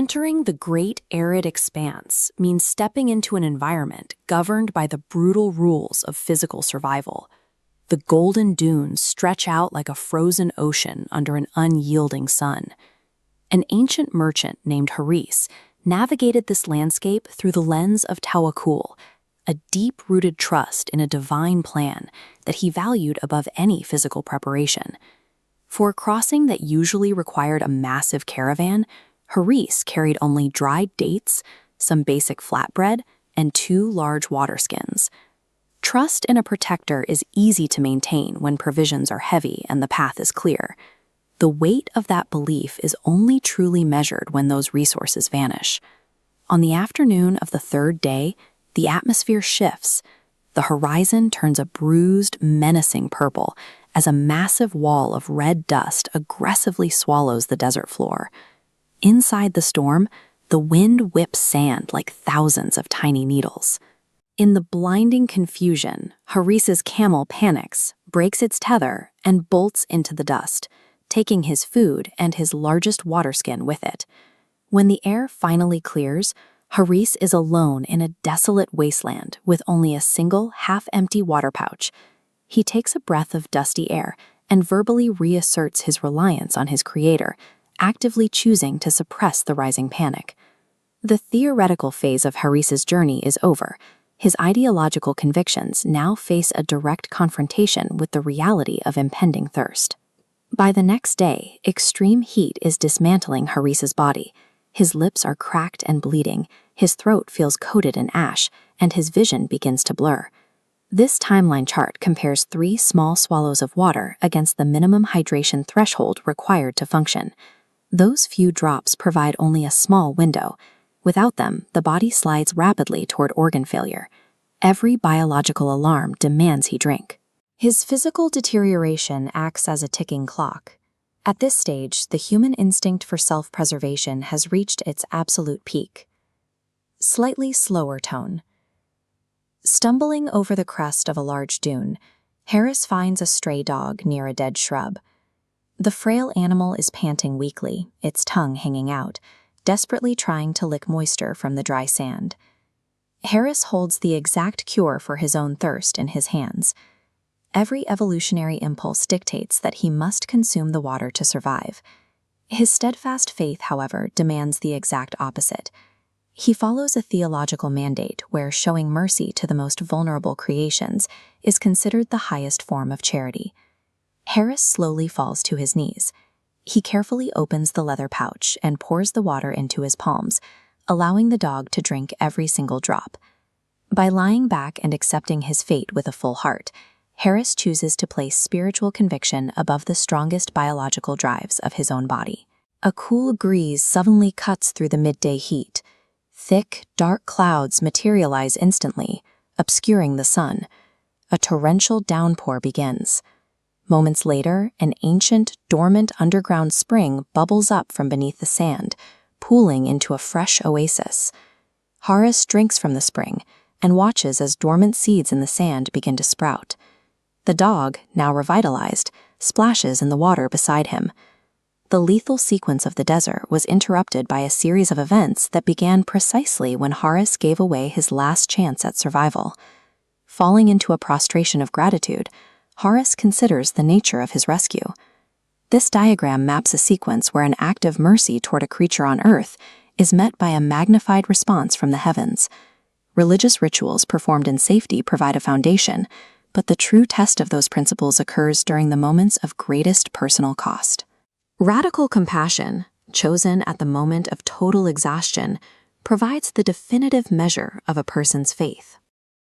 Entering the great arid expanse means stepping into an environment governed by the brutal rules of physical survival. The golden dunes stretch out like a frozen ocean under an unyielding sun. An ancient merchant named Haris navigated this landscape through the lens of Tawakkul, a deep-rooted trust in a divine plan that he valued above any physical preparation. For a crossing that usually required a massive caravan, Haris carried only dried dates, some basic flatbread, and 2 large water skins. Trust in a protector is easy to maintain when provisions are heavy and the path is clear. The weight of that belief is only truly measured when those resources vanish. On the afternoon of the 3rd day, the atmosphere shifts. The horizon turns a bruised, menacing purple as a massive wall of red dust aggressively swallows the desert floor. Inside the storm, the wind whips sand like thousands of tiny needles. In the blinding confusion, Haris's camel panics, breaks its tether, and bolts into the dust, taking his food and his largest water skin with it. When the air finally clears, Haris is alone in a desolate wasteland with only a single half-empty water pouch. He takes a breath of dusty air and verbally reasserts his reliance on his creator, actively choosing to suppress the rising panic. The theoretical phase of Haris's journey is over. His ideological convictions now face a direct confrontation with the reality of impending thirst. By the next day, extreme heat is dismantling Haris's body. His lips are cracked and bleeding, his throat feels coated in ash, and his vision begins to blur. This timeline chart compares 3 small swallows of water against the minimum hydration threshold required to function. Those few drops provide only a small window. Without them, the body slides rapidly toward organ failure. Every biological alarm demands he drink. His physical deterioration acts as a ticking clock. At this stage, the human instinct for self-preservation has reached its absolute peak. Slightly slower tone. Stumbling over the crest of a large dune, Haris finds a stray dog near a dead shrub. The frail animal is panting weakly, its tongue hanging out, desperately trying to lick moisture from the dry sand. Haris holds the exact cure for his own thirst in his hands. Every evolutionary impulse dictates that he must consume the water to survive. His steadfast faith, however, demands the exact opposite. He follows a theological mandate where showing mercy to the most vulnerable creations is considered the highest form of charity. Haris slowly falls to his knees. He carefully opens the leather pouch and pours the water into his palms, allowing the dog to drink every single drop. By lying back and accepting his fate with a full heart, Haris chooses to place spiritual conviction above the strongest biological drives of his own body. A cool breeze suddenly cuts through the midday heat. Thick, dark clouds materialize instantly, obscuring the sun. A torrential downpour begins. Moments later, an ancient, dormant underground spring bubbles up from beneath the sand, pooling into a fresh oasis. Haris drinks from the spring and watches as dormant seeds in the sand begin to sprout. The dog, now revitalized, splashes in the water beside him. The lethal sequence of the desert was interrupted by a series of events that began precisely when Haris gave away his last chance at survival. Falling into a prostration of gratitude, Haris considers the nature of his rescue. This diagram maps a sequence where an act of mercy toward a creature on Earth is met by a magnified response from the heavens. Religious rituals performed in safety provide a foundation, but the true test of those principles occurs during the moments of greatest personal cost. Radical compassion, chosen at the moment of total exhaustion, provides the definitive measure of a person's faith.